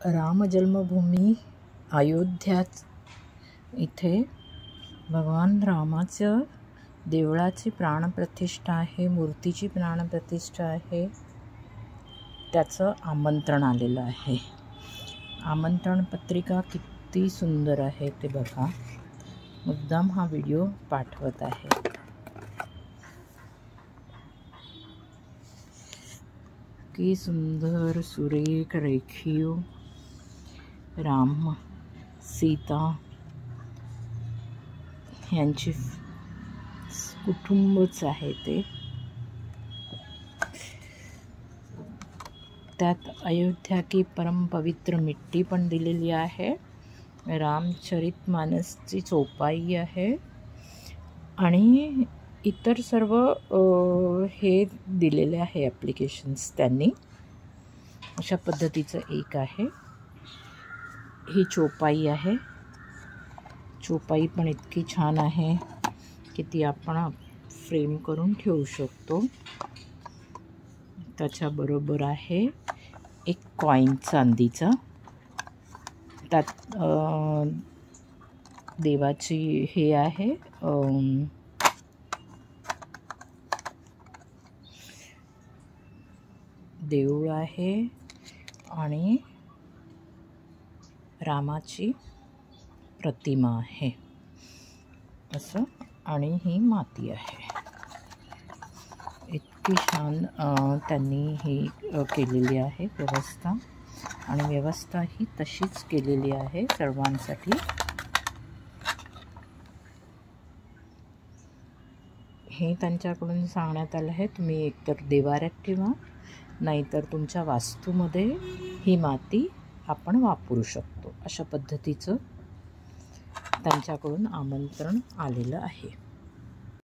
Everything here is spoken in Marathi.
राम जन्मभूमी अयोध्या इथे भगवान रामाचं देवळाची प्राणप्रतिष्ठा आहे, मूर्तीची प्राणप्रतिष्ठा आहे। त्याचं आमंत्रण आलेलं आहे। आमंत्रण पत्रिका किती सुंदर आहे ते बघा। मुद्दाम हा व्हिडिओ पाठवत आहे। की सुंदर सुरेख रेखीव राम सीता यांची कुटुंबच आहे ते। त्यात अयोध्या की परम पवित्र मिट्टी पण दिलेली आहे। रामचरितमानसची चोपाई आहे आणि इतर सर्व हे दिलेले आहे ॲप्लिकेशन्स त्यांनी। अशा पद्धतीचं एक आहे। ही चोपाई आहे। चोपाई पण इतकी छान आहे की ती आपण फ्रेम करून ठेवू शकतो। त्याच्याबरोबर आहे एक कॉइन चांदीचा। त्यात देवाची हे आहे, देऊळ आहे आणि रामाची प्रतिमा आहे असं, आणि ही माती आहे। इतकी छान त्यांनी ही केलेली आहे व्यवस्था, आणि व्यवस्था ही तशीच केलेली आहे सर्वांसाठी। हे त्यांच्याकडून सांगण्यात आलं आहे, तुम्ही एकतर देवाऱ्यात ठेवा, नाहीतर तुमच्या वास्तूमध्ये ही माती आपण वापरू शकतो। अशा पद्धतीचं त्यांच्याकडून आमंत्रण आलेलं आहे।